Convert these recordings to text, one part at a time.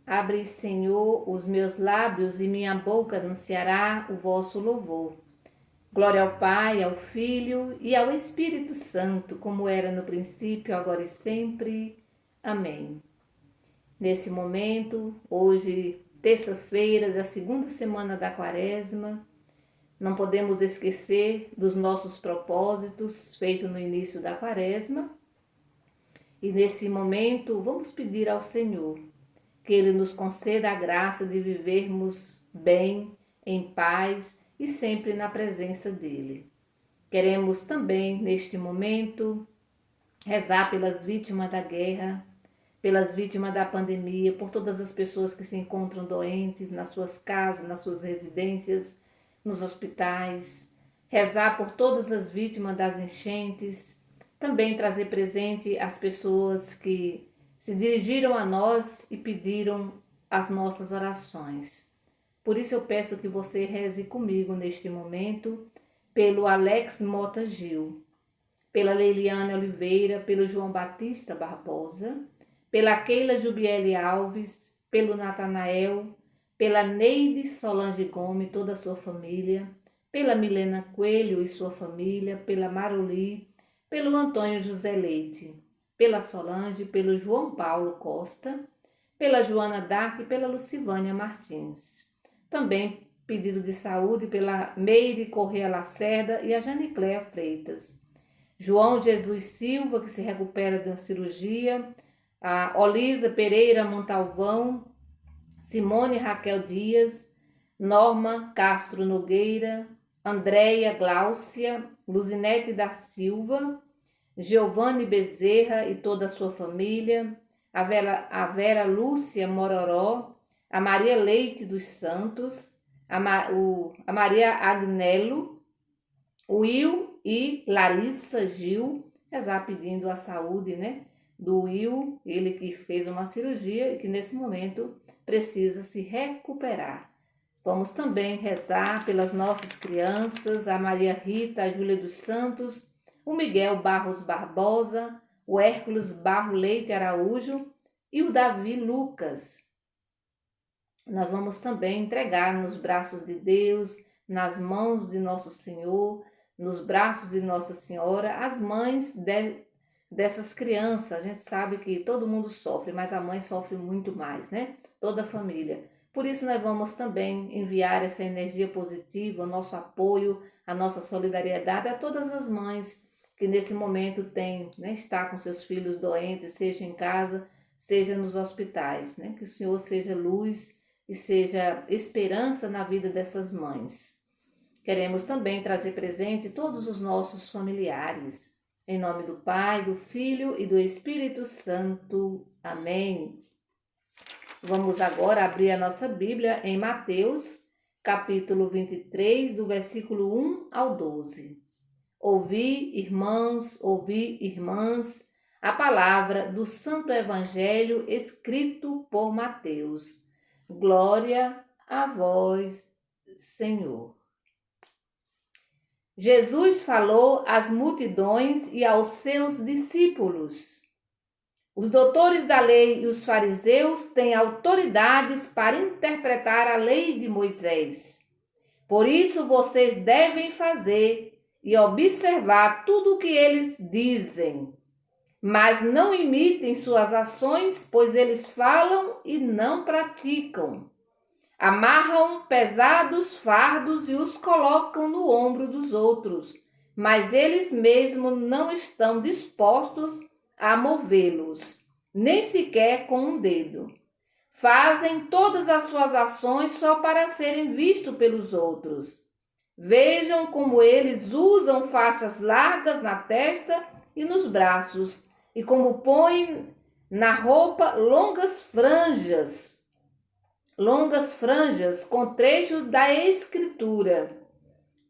Abre, Senhor, os meus lábios e minha boca anunciará o vosso louvor. Glória ao Pai, ao Filho e ao Espírito Santo, como era no princípio, agora e sempre. Amém. Nesse momento, hoje, terça-feira da segunda semana da Quaresma, não podemos esquecer dos nossos propósitos feitos no início da Quaresma. E nesse momento, vamos pedir ao Senhor que Ele nos conceda a graça de vivermos bem, em paz e sempre na presença dEle. Queremos também, neste momento, rezar pelas vítimas da guerra, pelas vítimas da pandemia, por todas as pessoas que se encontram doentes nas suas casas, nas suas residências, nos hospitais. Rezar por todas as vítimas das enchentes. Também trazer presente as pessoas que se dirigiram a nós e pediram as nossas orações. Por isso eu peço que você reze comigo neste momento, pelo Alex Mota Gil, pela Leiliane Oliveira, pelo João Batista Barbosa, pela Keila Jubiele Alves, pelo Natanael, pela Neide Solange Gomes, toda a sua família, pela Milena Coelho e sua família, pela Maroli, pelo Antônio José Leite, pela Solange, pelo João Paulo Costa, pela Joana Dark e pela Lucivânia Martins. Também pedido de saúde pela Meire Corrêa Lacerda e a Janicléa Freitas. João Jesus Silva, que se recupera da cirurgia, a Olisa Pereira Montalvão, Simone Raquel Dias, Norma Castro Nogueira, Andréia Gláucia, Luzinete da Silva, Giovanni Bezerra e toda a sua família, a Vera Lúcia Mororó, a Maria Leite dos Santos, a Maria Agnello, Will e Larissa Gil, rezar pedindo a saúde, do Will, ele que fez uma cirurgia e que nesse momento precisa se recuperar. Vamos também rezar pelas nossas crianças, a Maria Rita, a Júlia dos Santos, o Miguel Barros Barbosa, o Hércules Barro Leite Araújo e o Davi Lucas. Nós vamos também entregar nos braços de Deus, nas mãos de Nosso Senhor, nos braços de Nossa Senhora, as mães dessas crianças. A gente sabe que todo mundo sofre, mas a mãe sofre muito mais, Toda a família. Por isso nós vamos também enviar essa energia positiva, o nosso apoio, a nossa solidariedade a todas as mães que nesse momento têm, está com seus filhos doentes, seja em casa, seja nos hospitais, Que o Senhor seja luz e seja esperança na vida dessas mães. Queremos também trazer presente todos os nossos familiares. Em nome do Pai, do Filho e do Espírito Santo. Amém. Vamos agora abrir a nossa Bíblia em Mateus, capítulo 23, do versículo 1 ao 12. Ouvi, irmãos, ouvi, irmãs, a palavra do Santo Evangelho escrito por Mateus. Glória a vós, Senhor. Jesus falou às multidões e aos seus discípulos. Os doutores da lei e os fariseus têm autoridades para interpretar a lei de Moisés. Por isso vocês devem fazer e observar tudo o que eles dizem. Mas não imitem suas ações, pois eles falam e não praticam. Amarram pesados fardos e os colocam no ombro dos outros, mas eles mesmos não estão dispostos a movê-los, nem sequer com um dedo. Fazem todas as suas ações só para serem vistos pelos outros. Vejam como eles usam faixas largas na testa e nos braços, e como põem na roupa longas franjas com trechos da Escritura.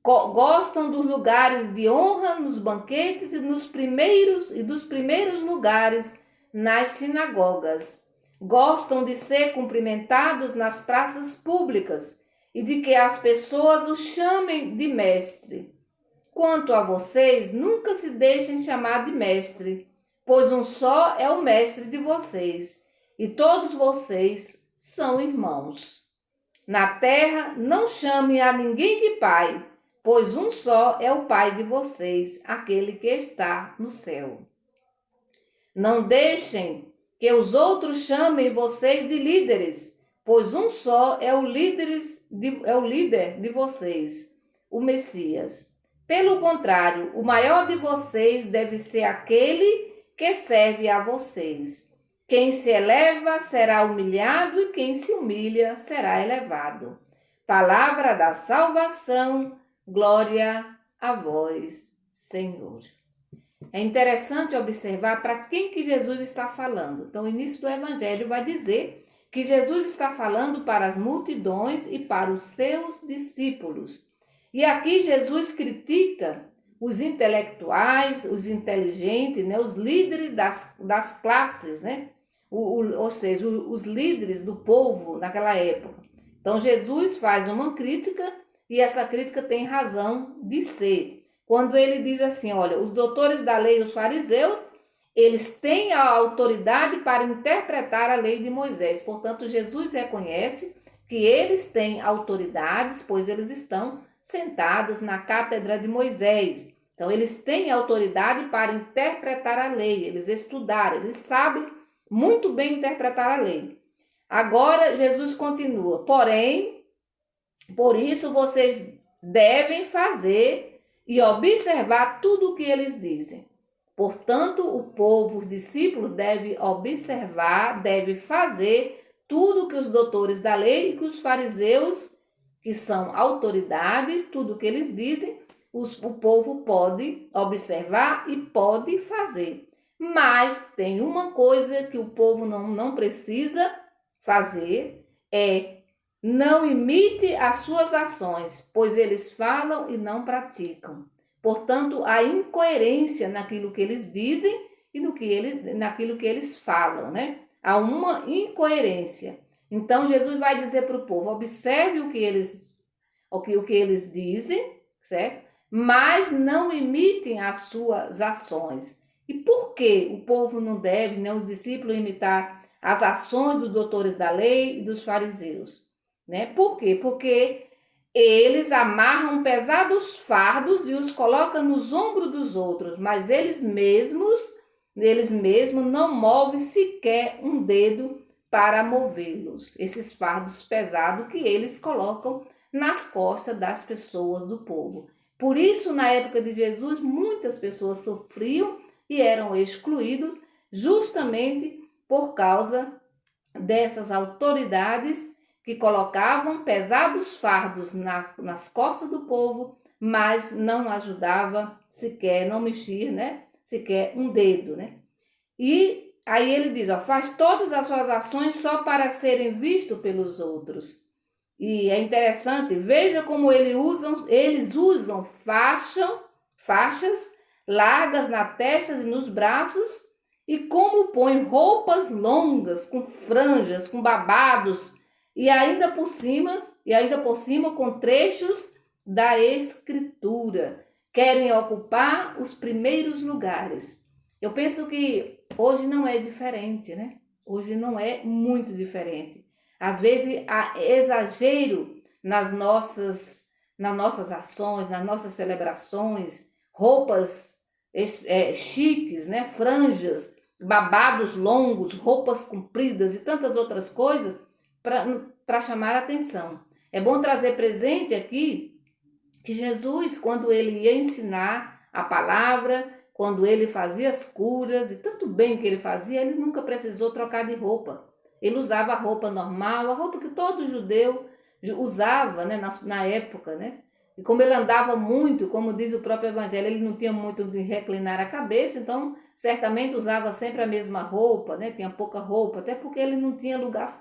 Gostam dos lugares de honra nos banquetes e dos primeiros lugares nas sinagogas. Gostam de ser cumprimentados nas praças públicas e de que as pessoas os chamem de mestre. Quanto a vocês, nunca se deixem chamar de mestre, pois um só é o mestre de vocês, e todos vocês são irmãos. Na terra, não chame a ninguém de pai, pois um só é o Pai de vocês, aquele que está no céu. Não deixem que os outros chamem vocês de líderes, pois um só é o líder de vocês, o Messias. Pelo contrário, o maior de vocês deve ser aquele que serve a vocês. Quem se eleva será humilhado e quem se humilha será elevado. Palavra da salvação, glória a vós, Senhor. É interessante observar para quem que Jesus está falando. Então, o início do Evangelho vai dizer que Jesus está falando para as multidões e para os seus discípulos. E aqui Jesus critica os intelectuais, os inteligentes, né, os líderes das classes, né? Ou seja, os líderes do povo naquela época. Então, Jesus faz uma crítica e essa crítica tem razão de ser. Quando ele diz assim, olha, os doutores da lei e os fariseus, eles têm a autoridade para interpretar a lei de Moisés. Portanto, Jesus reconhece que eles têm autoridades, pois eles estão sentados na cátedra de Moisés. Então, eles têm autoridade para interpretar a lei, eles estudaram, eles sabem muito bem interpretar a lei. Agora, Jesus continua, porém, por isso vocês devem fazer e observar tudo o que eles dizem. Portanto, o povo, os discípulos, deve observar, deve fazer tudo que os doutores da lei e que os fariseus, que são autoridades, tudo o que eles dizem, o povo pode observar e pode fazer. Mas tem uma coisa que o povo não precisa fazer, é não imite as suas ações, pois eles falam e não praticam. Portanto, há incoerência naquilo que eles dizem e naquilo que eles falam, né? Há uma incoerência. Então, Jesus vai dizer para o povo, observe o que eles dizem, certo? Mas não imitem as suas ações. E por que o povo não deve, nem os discípulos, imitar as ações dos doutores da lei e dos fariseus? Né? Por quê? Porque eles amarram pesados fardos e os colocam nos ombros dos outros, mas eles mesmos não movem sequer um dedo para movê-los, esses fardos pesados que eles colocam nas costas das pessoas do povo. Por isso, na época de Jesus, muitas pessoas sofriam e eram excluídos justamente por causa dessas autoridades que colocavam pesados fardos nas costas do povo, mas não ajudava sequer, não mexia, né? Sequer um dedo, né? E aí ele diz, ó, faz todas as suas ações só para serem vistos pelos outros. E é interessante, veja como eles usam faixas largas na testa e nos braços, e como põem roupas longas, com franjas, com babados, e ainda por cima com trechos da Escritura. Querem ocupar os primeiros lugares. Eu penso que hoje não é diferente, né? Hoje não é muito diferente. Às vezes há exagero nas nossas ações, nas nossas celebrações, roupas chiques, né? Franjas, babados longos, roupas compridas e tantas outras coisas para chamar a atenção. É bom trazer presente aqui que Jesus, quando ele ia ensinar a palavra, quando ele fazia as curas e tanto bem que ele fazia, ele nunca precisou trocar de roupa. Ele usava a roupa normal, a roupa que todo judeu usava, né, na época, né? E como ele andava muito, como diz o próprio Evangelho, ele não tinha muito de reclinar a cabeça, então certamente usava sempre a mesma roupa, né? Tinha pouca roupa, até porque ele não tinha lugar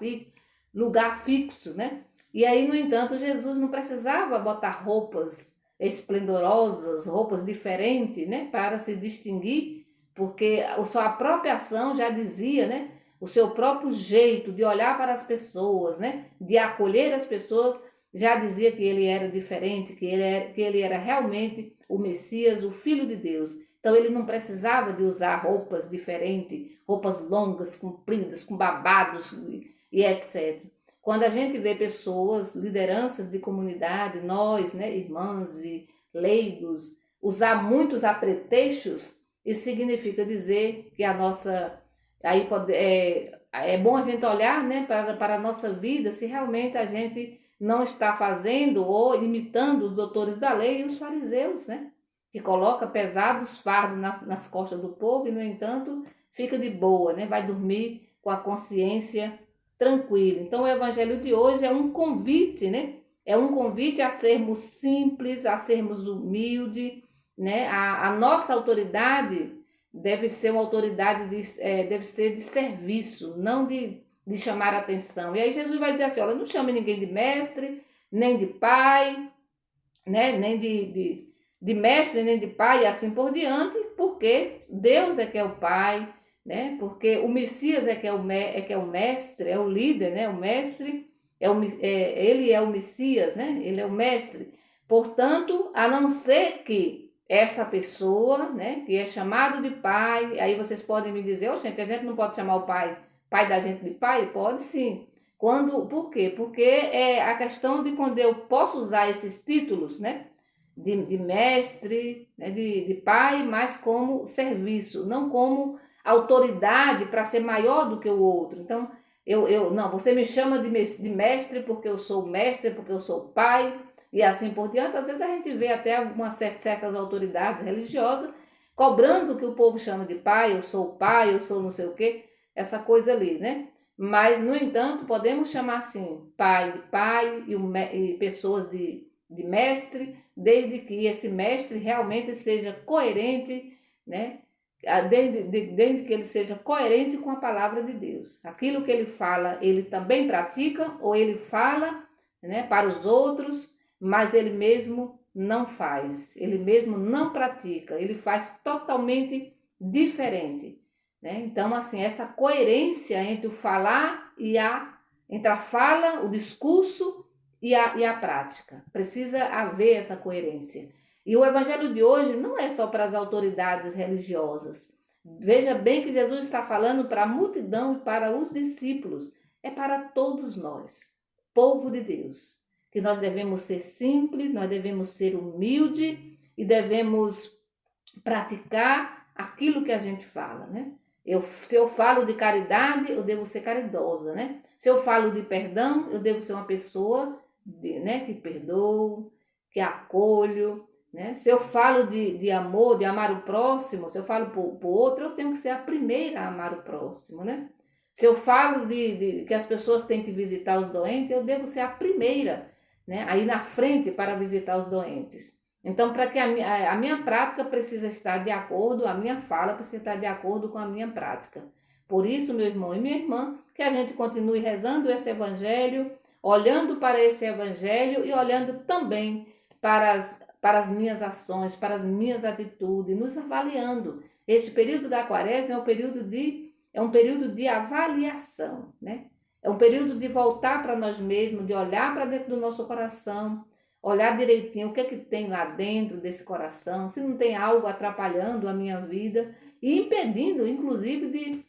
fixo, né? E aí, no entanto, Jesus não precisava botar roupas esplendorosas, roupas diferentes, né? Para se distinguir, porque a sua própria ação já dizia, né? O seu próprio jeito de olhar para as pessoas, né? De acolher as pessoas, já dizia que ele era diferente, que ele era realmente o Messias, o Filho de Deus. Então ele não precisava de usar roupas diferentes, roupas longas, compridas, com babados, e etc. Quando a gente vê pessoas, lideranças de comunidade, nós, né, irmãs e leigos, usar muitos apetrechos, isso significa dizer que a nossa... Aí é bom a gente olhar, né, para a nossa vida, se realmente a gente não está fazendo ou imitando os doutores da lei e os fariseus, né, que coloca pesados fardos nas costas do povo e, no entanto, fica de boa, né, vai dormir com a consciência tranquila. Então, o evangelho de hoje é um convite, né, é um convite a sermos simples, a sermos humildes, né, a nossa autoridade deve ser uma autoridade, deve ser de serviço, não de chamar a atenção. E aí Jesus vai dizer assim, olha, não chame ninguém de mestre, nem de pai, né, nem de mestre, nem de pai, e assim por diante, porque Deus é que é o pai, né, porque o Messias é que é o mestre, é o líder, né, o mestre, ele é o Messias, né, ele é o mestre. Portanto, a não ser que essa pessoa, né, que é chamado de pai, aí vocês podem me dizer, gente, a gente não pode chamar o pai da gente de pai? Pode sim. Por quê? Porque é a questão de quando eu posso usar esses títulos, né, de mestre, né, de pai, mas como serviço, não como autoridade para ser maior do que o outro. Então, não, você me chama de mestre porque eu sou mestre, porque eu sou pai, e assim por diante. Às vezes a gente vê até algumas certas autoridades religiosas cobrando que o povo chama de pai, eu sou não sei o quê, essa coisa ali, né? Mas, no entanto, podemos chamar assim, pai de pai e pessoas de mestre, desde que esse mestre realmente seja coerente, né? Desde que ele seja coerente com a palavra de Deus. Aquilo que ele fala, ele também pratica, ou ele fala, né, para os outros, mas ele mesmo não faz, ele mesmo não pratica, ele faz totalmente diferente, né? Então, assim, essa coerência entre o falar entre a fala, o discurso e a prática. Precisa haver essa coerência. E o evangelho de hoje não é só para as autoridades religiosas. Veja bem que Jesus está falando para a multidão e para os discípulos. É para todos nós, povo de Deus, que nós devemos ser simples, nós devemos ser humildes e devemos praticar aquilo que a gente fala, né? Se eu falo de caridade, eu devo ser caridosa, né? Se eu falo de perdão, eu devo ser uma pessoa né, que perdoa, que acolho, né? Se eu falo de amor, de amar o próximo, se eu falo para o outro, eu tenho que ser a primeira a amar o próximo, né? Se eu falo que as pessoas têm que visitar os doentes, eu devo ser a primeira, né, aí na frente para visitar os doentes. Então, para que a minha prática precisa estar de acordo, a minha fala precisa estar de acordo com a minha prática. Por isso, meu irmão e minha irmã, que a gente continue rezando esse evangelho, olhando para esse evangelho e olhando também para as minhas ações, para as minhas atitudes, nos avaliando. Este período da quaresma é um período de avaliação, né? É um período de voltar para nós mesmos, de olhar para dentro do nosso coração, olhar direitinho o que é que tem lá dentro desse coração, se não tem algo atrapalhando a minha vida e impedindo, inclusive, de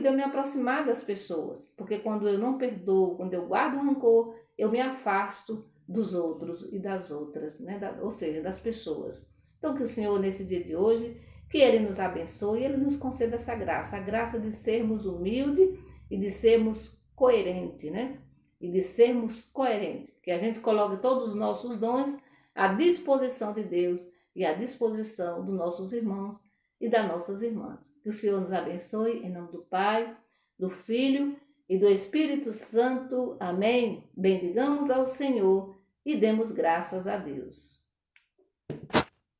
eu me aproximar das pessoas. Porque quando eu não perdoo, quando eu guardo rancor, eu me afasto dos outros e das outras, né? Ou seja, das pessoas. Então, que o Senhor, nesse dia de hoje, que Ele nos abençoe, Ele nos conceda essa graça, a graça de sermos humildes e de sermos coerentes, né? E de sermos coerentes, que a gente coloque todos os nossos dons à disposição de Deus e à disposição dos nossos irmãos e das nossas irmãs. Que o Senhor nos abençoe, em nome do Pai, do Filho e do Espírito Santo. Amém. Bendigamos ao Senhor e demos graças a Deus.